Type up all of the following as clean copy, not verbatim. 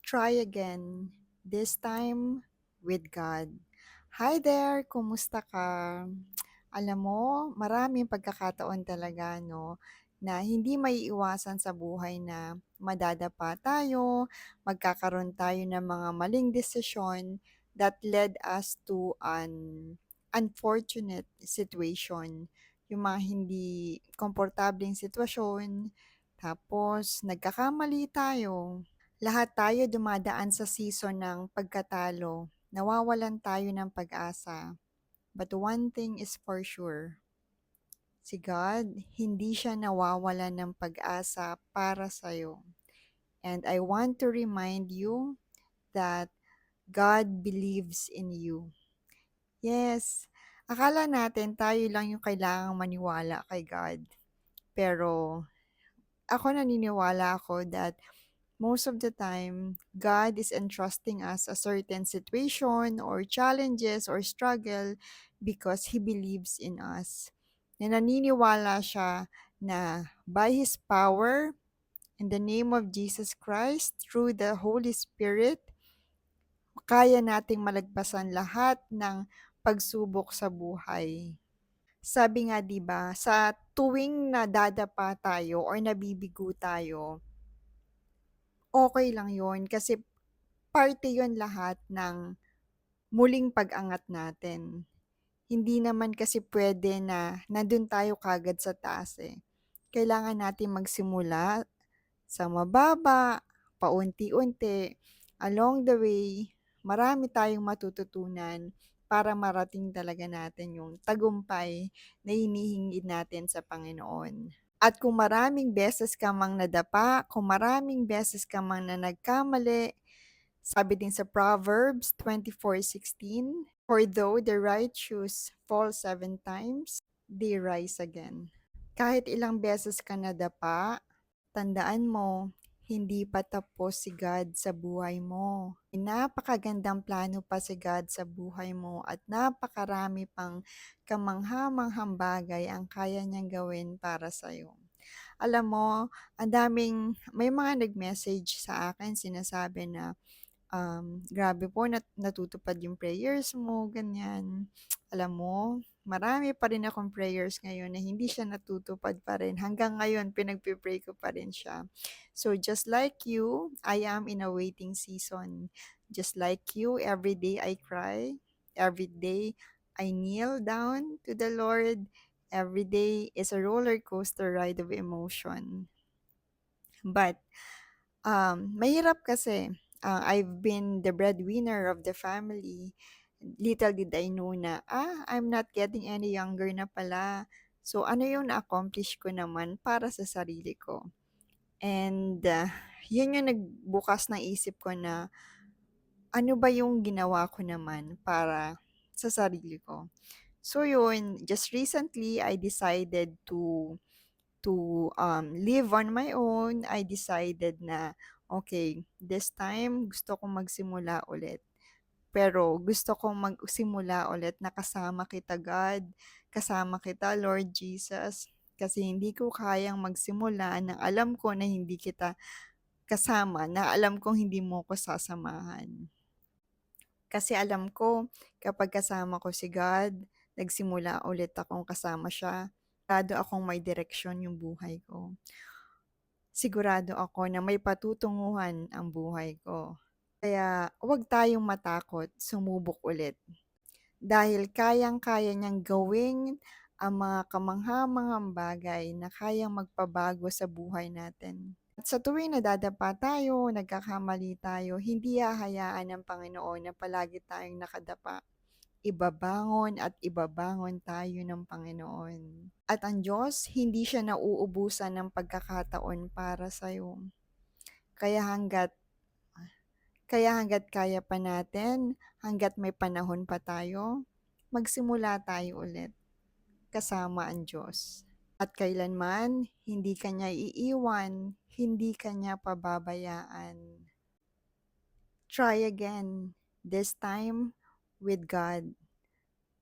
Try again, this time with God. Hi there, kumusta ka? Alam mo, maraming pagkakataon talaga, no, na hindi maiiwasan sa buhay na madadapa tayo, magkakaroon tayo ng mga maling desisyon that led us to an unfortunate situation. Yung mga hindi komportableng sitwasyon, tapos nagkakamali tayo. Lahat tayo dumadaan sa season ng pagkatalo. Nawawalan tayo ng pag-asa. But one thing is for sure, si God, hindi siya nawawalan ng pag-asa para sa'yo. And I want to remind you that God believes in you. Yes, akala natin tayo lang yung kailangang maniwala kay God. Pero ako naniniwala ako that most of the time, God is entrusting us a certain situation or challenges or struggle because He believes in us. Na naniniwala siya na by His power, in the name of Jesus Christ, through the Holy Spirit, kaya nating malagpasan lahat ng pagsubok sa buhay. Sabi nga 'di ba, sa tuwing nadadapa tayo or nabibigo tayo, okay lang 'yon kasi parte 'yon lahat ng muling pag-angat natin. Hindi naman kasi puwede na nandun tayo kaagad sa taas, eh. Kailangan natin magsimula sa mababa, paunti-unti. Along the way, marami tayong matututunan para marating talaga natin yung tagumpay na hinihingi natin sa Panginoon. At kung maraming beses ka mang nadapa, kung maraming beses ka mang na nagkamali, sabi din sa Proverbs 24:16, "For though the righteous fall 7 times, they rise again." Kahit ilang beses ka nadapa, tandaan mo, hindi pa tapos si God sa buhay mo. May napakagandang plano pa si God sa buhay mo at napakarami pang kamangha-manghang bagay ang kaya niyang gawin para sa'yo. Alam mo, may mga nag-message sa akin, sinasabi na, grabe po natutupad yung prayers mo, ganyan. Alam mo, marami pa rin akong prayers ngayon na hindi siya natutupad pa rin. Hanggang ngayon, pinagpe-pray ko pa rin siya. So, just like you, I am in a waiting season. Just like you, every day I cry. Every day I kneel down to the Lord. Every day is a roller coaster ride of emotion. But mahirap kasi. I've been the breadwinner of the family. Little did I know na, I'm not getting any younger na pala. So, ano yung na-accomplish ko naman para sa sarili ko? And yun yung nagbukas ng isip ko na, ano ba yung ginawa ko naman para sa sarili ko? So yun, just recently, I decided to live on my own. I decided na, okay, this time gusto kong magsimula ulit. Pero gusto kong magsimula ulit na kasama kita, God. Kasama kita, Lord Jesus. Kasi hindi ko kayang magsimula na alam ko na hindi kita kasama, na alam kong hindi mo ko sasamahan. Kasi alam ko, kapag kasama ko si God, nagsimula ulit akong kasama siya, sigurado akong may direksyon yung buhay ko. Sigurado ako na may patutunguhan ang buhay ko. Kaya huwag tayong matakot sumubok ulit. Dahil kayang-kaya niyang gawin ang mga kamangha-manghang bagay na kayang magpabago sa buhay natin. At sa tuwing nadadapa tayo, nagkakamali tayo, hindi hahayaan ng Panginoon na palagi tayong nakadapa. Ibabangon at ibabangon tayo ng Panginoon. At ang Diyos, hindi siya nauubusan ng pagkakataon para sa'yo. Kaya hanggat kaya pa natin, hanggat may panahon pa tayo, magsimula tayo ulit kasama ang Diyos. At kailanman, hindi ka niya iiwan, hindi ka niya pababayaan. Try again, this time with God.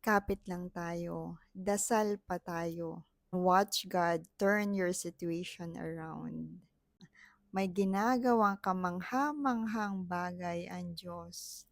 Kapit lang tayo, dasal pa tayo. Watch God turn your situation around. may ginagawang kamangha-manghang bagay ang Diyos.